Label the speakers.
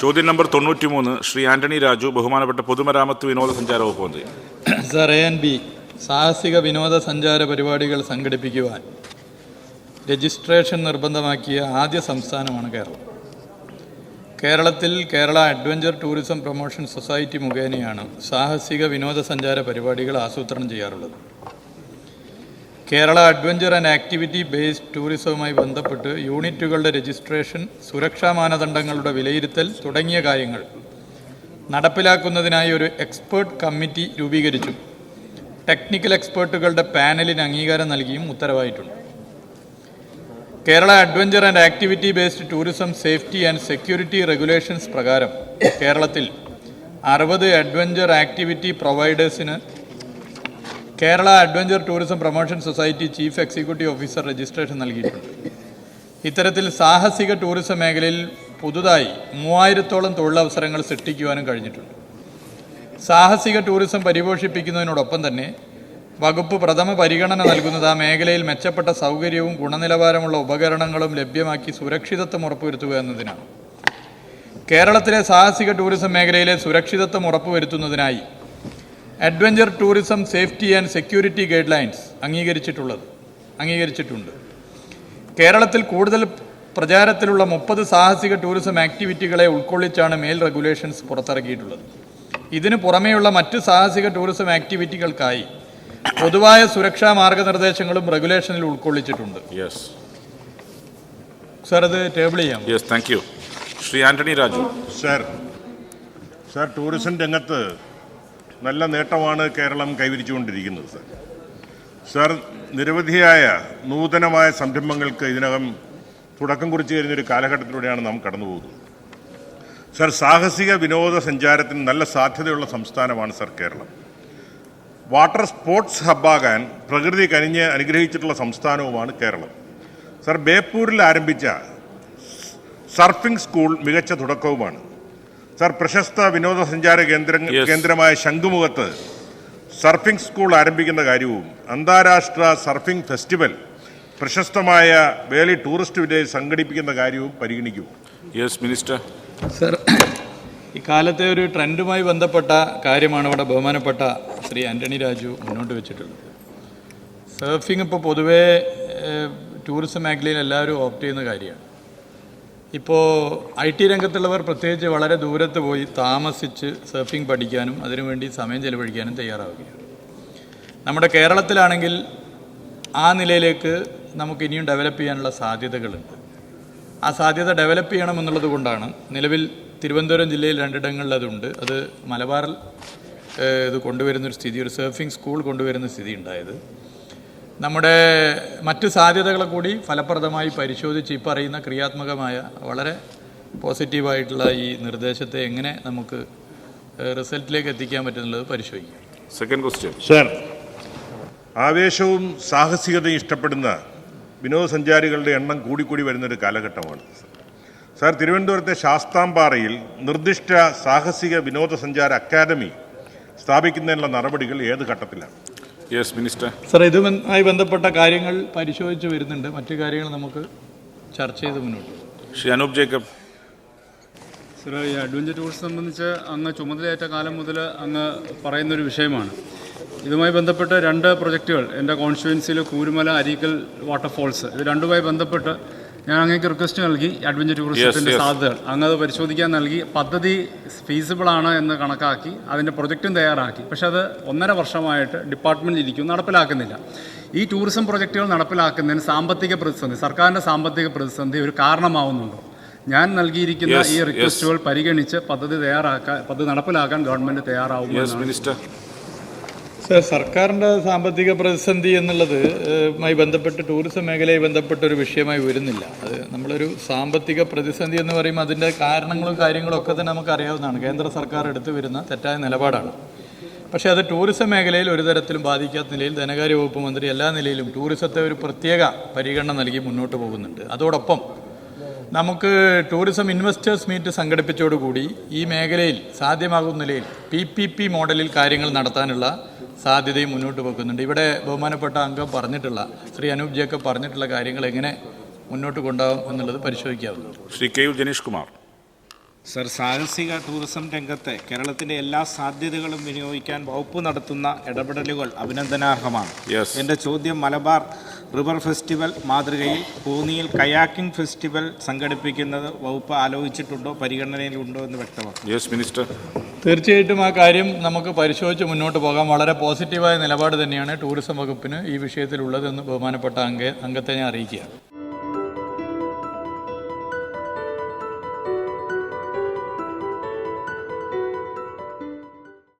Speaker 1: ചോദ്യം നമ്പർ 93 ശ്രീ ആന്റണി രാജു, ബഹുമാനപ്പെട്ട പൊതുമരാമത്ത് വിനോദസഞ്ചാര വകുപ്പ് മന്ത്രി.
Speaker 2: സർ, A&B സാഹസിക വിനോദസഞ്ചാര പരിപാടികൾ സംഘടിപ്പിക്കുവാൻ രജിസ്ട്രേഷൻ നിർബന്ധമാക്കിയ ആദ്യ സംസ്ഥാനമാണ് കേരളം. കേരളത്തിൽ Kerala adventure tourism promotion society മുഖേനയാണ് സാഹസിക വിനോദസഞ്ചാര പരിപാടികൾ ആസൂത്രണം ചെയ്യാറുള്ളത്. Kerala adventure and activity based ടൂറിസവുമായി ബന്ധപ്പെട്ട് യൂണിറ്റുകളുടെ രജിസ്ട്രേഷൻ, സുരക്ഷാ മാനദണ്ഡങ്ങളുടെ വിലയിരുത്തൽ തുടങ്ങിയ കാര്യങ്ങൾ നടപ്പിലാക്കുന്നതിനായി ഒരു എക്സ്പേർട്ട് കമ്മിറ്റി രൂപീകരിച്ചു ടെക്നിക്കൽ എക്സ്പേർട്ടുകളുടെ പാനലിന് അംഗീകാരം നൽകിയും ഉത്തരവായിട്ടുണ്ട്. Kerala adventure and activity based tourism safety and security regulations പ്രകാരം കേരളത്തിൽ 60 അഡ്വഞ്ചർ ആക്ടിവിറ്റി പ്രൊവൈഡേഴ്സിന് Kerala adventure tourism promotion society chief executive officer registration നൽകിയിട്ടുണ്ട്. ഇത്തരത്തിൽ സാഹസിക ടൂറിസം മേഖലയിൽ പുതുതായി 3000-ഓളം തൊഴിലവസരങ്ങൾ സൃഷ്ടിക്കുവാനും കഴിഞ്ഞിട്ടുണ്ട്. സാഹസിക ടൂറിസം പരിപോഷിപ്പിക്കുന്നതിനോടൊപ്പം തന്നെ വകുപ്പ് പ്രഥമ പരിഗണന നൽകുന്നത് ആ മേഖലയിൽ മെച്ചപ്പെട്ട സൗകര്യവും ഗുണനിലവാരമുള്ള ഉപകരണങ്ങളും ലഭ്യമാക്കി സുരക്ഷിതത്വം ഉറപ്പുവരുത്തുക എന്നതിനാണ്. കേരളത്തിലെ സാഹസിക ടൂറിസം മേഖലയിലെ സുരക്ഷിതത്വം ഉറപ്പുവരുത്തുന്നതിനായി adventure tourism safety and security guidelines അംഗീകരിച്ചിട്ടുണ്ട്. കേരളത്തിൽ കൂടുതൽ പ്രചാരത്തിലുള്ള 30 സാഹസിക ടൂറിസം ആക്ടിവിറ്റികളെ ഉൾക്കൊള്ളിച്ചാണ് മേൽ റെഗുലേഷൻസ് പുറത്തിറക്കിയിട്ടുള്ളത്. ഇതിനു പുറമെയുള്ള മറ്റ് സാഹസിക ടൂറിസം ആക്ടിവിറ്റികൾക്കായി പൊതുവായ സുരക്ഷാ മാർഗനിർദ്ദേശങ്ങളും റെഗുലേഷനിൽ ഉൾക്കൊള്ളിച്ചിട്ടുണ്ട്. സർ, അത് ടേബിൾ ചെയ്യാം.
Speaker 1: Thank you. Shri Antony Raju.
Speaker 3: Sir, tourism രംഗത്ത് നല്ല നേട്ടമാണ് കേരളം കൈവരിച്ചുകൊണ്ടിരിക്കുന്നത്. സർ, നിരവധിയായ നൂതനമായ സംരംഭങ്ങൾക്ക് ഇതിനകം തുടക്കം കുറിച്ച് കഴിഞ്ഞൊരു കാലഘട്ടത്തിലൂടെയാണ് നാം കടന്നു പോകുന്നത്. സർ, സാഹസിക വിനോദസഞ്ചാരത്തിന് നല്ല സാധ്യതയുള്ള സംസ്ഥാനമാണ് സർ കേരളം. വാട്ടർ സ്പോർട്സ് ഹബ്ബാകാൻ പ്രകൃതി കനിഞ്ഞ് അനുഗ്രഹിച്ചിട്ടുള്ള സംസ്ഥാനവുമാണ് കേരളം. സർ, ബേപ്പൂരിൽ ആരംഭിച്ച സർഫിംഗ് സ്കൂൾ മികച്ച തുടക്കവുമാണ്. സർ, പ്രശസ്ത വിനോദസഞ്ചാര കേന്ദ്രമായ ശംഖുമുഖത്ത് സർഫിംഗ് സ്കൂൾ ആരംഭിക്കുന്ന കാര്യവും അന്താരാഷ്ട്ര സർഫിംഗ് ഫെസ്റ്റിവൽ പ്രശസ്തമായ വേലി ടൂറിസ്റ്റ് വില്ലേജ് സംഘടിപ്പിക്കുന്ന കാര്യവും പരിഗണിക്കൂ.
Speaker 1: മിനിസ്റ്റർ.
Speaker 2: സർ, ഇക്കാലത്തെ ഒരു ട്രെൻഡുമായി ബന്ധപ്പെട്ട കാര്യമാണ് ഇവിടെ ബഹുമാനപ്പെട്ട ശ്രീ ആന്റണി രാജു മുന്നോട്ട് വെച്ചിട്ടുള്ളത്. സർഫിംഗ് ഇപ്പോൾ പൊതുവേ ടൂറിസം മേഖലയിൽ എല്ലാവരും ഓപ്റ്റ് ചെയ്യുന്ന കാര്യമാണ്. ഇപ്പോൾ IT രംഗത്തുള്ളവർ പ്രത്യേകിച്ച് വളരെ ദൂരത്ത് പോയി താമസിച്ച് സർഫിംഗ് പഠിക്കാനും അതിനുവേണ്ടി സമയം ചെലവഴിക്കാനും തയ്യാറാവുകയാണ്. നമ്മുടെ കേരളത്തിലാണെങ്കിൽ ആ നിലയിലേക്ക് നമുക്ക് ഇനിയും ഡെവലപ്പ് ചെയ്യാനുള്ള സാധ്യതകളുണ്ട്. ആ സാധ്യത ഡെവലപ്പ് ചെയ്യണമെന്നുള്ളത് കൊണ്ടാണ് നിലവിൽ തിരുവനന്തപുരം ജില്ലയിൽ 2 ഇടങ്ങളിൽ അതുണ്ട്. അത് മലബാറിൽ ഇത് കൊണ്ടുവരുന്നൊരു സ്ഥിതി, ഒരു സർഫിംഗ് സ്കൂൾ കൊണ്ടുവരുന്ന സ്ഥിതി ഉണ്ടായത്. നമ്മുടെ മറ്റ് സാധ്യതകളെ കൂടി ഫലപ്രദമായി പരിശോധിച്ച് ഈ പറയുന്ന ക്രിയാത്മകമായ വളരെ പോസിറ്റീവായിട്ടുള്ള ഈ നിർദ്ദേശത്തെ എങ്ങനെ നമുക്ക് റിസൾട്ടിലേക്ക് എത്തിക്കാൻ പറ്റുന്നുള്ളത് പരിശോധിക്കാം.
Speaker 1: Second question.
Speaker 3: സർ, ആവേശവും സാഹസികതയും ഇഷ്ടപ്പെടുന്ന വിനോദസഞ്ചാരികളുടെ എണ്ണം കൂടിക്കൂടി വരുന്നൊരു കാലഘട്ടമാണ്. സർ, തിരുവനന്തപുരത്തെ ശാസ്താംപാറയിൽ നിർദ്ദിഷ്ട സാഹസിക വിനോദസഞ്ചാര അക്കാദമി സ്ഥാപിക്കുന്നതിനുള്ള നടപടികൾ ഏത് ഘട്ടത്തിലാണ്?
Speaker 1: മിനിസ്റ്റർ.
Speaker 2: സർ, ഇതുമായി ബന്ധപ്പെട്ട കാര്യങ്ങൾ പരിശോധിച്ച് വരുന്നുണ്ട്. മറ്റു കാര്യങ്ങൾ നമുക്ക് ചർച്ച ചെയ്ത് മുന്നോട്ട് പോകും.
Speaker 1: ശ്രീ അനൂപ് ജേക്കബ്.
Speaker 4: സർ, ഈ അഡ്വഞ്ചർ ടൂറിസം സംബന്ധിച്ച് അങ്ങ് ചുമതലയേറ്റ കാലം മുതൽ അങ്ങ് പറയുന്നൊരു വിഷയമാണ്. ഇതുമായി ബന്ധപ്പെട്ട് 2 പ്രൊജക്റ്റുകൾ എൻ്റെ കോൺസ്റ്റിറ്റ്യുവൻസിയിൽ കൂരുമല, അരീക്കൽ വാട്ടർഫോൾസ്, ഇത് രണ്ടുമായി ബന്ധപ്പെട്ട് ഞാൻ അങ്ങേക്ക് റിക്വസ്റ്റ് നൽകി. അഡ്വഞ്ചർ ടൂറിസത്തിൻ്റെ സാധ്യതകൾ അങ്ങ് അത് പരിശോധിക്കാൻ നൽകി. പദ്ധതി ഫീസിബിളാണ് എന്ന് കണക്കാക്കി അതിൻ്റെ പ്രൊജക്റ്റും തയ്യാറാക്കി. പക്ഷേ അത് 1.5 വർഷമായിട്ട് ഡിപ്പാർട്ട്മെൻറ്റിൽ ഇരിക്കും, നടപ്പിലാക്കുന്നില്ല. ഈ ടൂറിസം പ്രൊജക്റ്റുകൾ നടപ്പിലാക്കുന്നതിന് സാമ്പത്തിക പ്രതിസന്ധി, സർക്കാരിൻ്റെ സാമ്പത്തിക പ്രതിസന്ധി ഒരു കാരണമാവുന്നുണ്ടോ? ഞാൻ നൽകിയിരിക്കുന്ന ഈ റിക്വസ്റ്റുകൾ പരിഗണിച്ച് പദ്ധതി നടപ്പിലാക്കാൻ ഗവൺമെൻറ് തയ്യാറാവുമെന്ന്.
Speaker 2: സർ, സർക്കാരിൻ്റെ സാമ്പത്തിക പ്രതിസന്ധി എന്നുള്ളതുമായി ബന്ധപ്പെട്ട് ടൂറിസം മേഖലയുമായി ബന്ധപ്പെട്ട ഒരു വിഷയമായി വരുന്നില്ല. അത് നമ്മളൊരു സാമ്പത്തിക പ്രതിസന്ധി എന്ന് പറയുമ്പോൾ അതിൻ്റെ കാരണങ്ങളും കാര്യങ്ങളും ഒക്കെ തന്നെ നമുക്കറിയാവുന്നതാണ്. കേന്ദ്ര സർക്കാർ എടുത്തു വരുന്ന തെറ്റായ നിലപാടാണ്. പക്ഷേ അത് ടൂറിസം മേഖലയിൽ ഒരു തരത്തിലും ബാധിക്കാത്ത നിലയിൽ ധനകാര്യ വകുപ്പ് മന്ത്രി എല്ലാ നിലയിലും ടൂറിസത്തെ ഒരു പ്രത്യേക പരിഗണന നൽകി മുന്നോട്ട് പോകുന്നുണ്ട്. അതോടൊപ്പം നമുക്ക് ടൂറിസം ഇൻവെസ്റ്റേഴ്സ് മീറ്റ് സംഘടിപ്പിച്ചതോടുകൂടി ഈ മേഖലയിൽ സാധ്യമാകുന്ന നിലയിൽ PPP മോഡലിൽ കാര്യങ്ങൾ നടത്താനുള്ള സാധ്യതയും മുന്നോട്ട് വെക്കുന്നുണ്ട്. ഇവിടെ ബഹുമാനപ്പെട്ട അംഗം പറഞ്ഞിട്ടുള്ള ശ്രീ അനൂപ് ജേക്കബ് പറഞ്ഞിട്ടുള്ള കാര്യങ്ങൾ എങ്ങനെ മുന്നോട്ട് കൊണ്ടുപോകും എന്നുള്ളത് പരിശോധിക്കാവുന്നതാണ്.
Speaker 1: Shri K U Janeesh Kumar.
Speaker 5: Sir, സാഹസിക ടൂറിസം രംഗത്തെ കേരളത്തിൻ്റെ എല്ലാ സാധ്യതകളും വിനിയോഗിക്കാൻ വകുപ്പ് നടത്തുന്ന ഇടപെടലുകൾ അഭിനന്ദനാർഹമാണ്.
Speaker 1: Yes.
Speaker 5: എൻ്റെ ചോദ്യം, മലബാർ റിവർ ഫെസ്റ്റിവൽ മാതൃകയിൽ കോന്നിയിൽ കയാക്കിംഗ് ഫെസ്റ്റിവൽ സംഘടിപ്പിക്കുന്നത് വകുപ്പ് ആലോചിച്ചിട്ടുണ്ടോ, പരിഗണനയിലുണ്ടോ എന്ന് വ്യക്തമാക്കും.
Speaker 1: Yes minister.
Speaker 2: തീർച്ചയായിട്ടും ആ കാര്യം നമുക്ക് പരിശോധിച്ച് മുന്നോട്ട് പോകാം. വളരെ പോസിറ്റീവായ നിലപാട് തന്നെയാണ് ടൂറിസം വകുപ്പിന് ഈ വിഷയത്തിലുള്ളതെന്ന് ബഹുമാനപ്പെട്ട അംഗത്തെ ഞാൻ അറിയിക്കുക.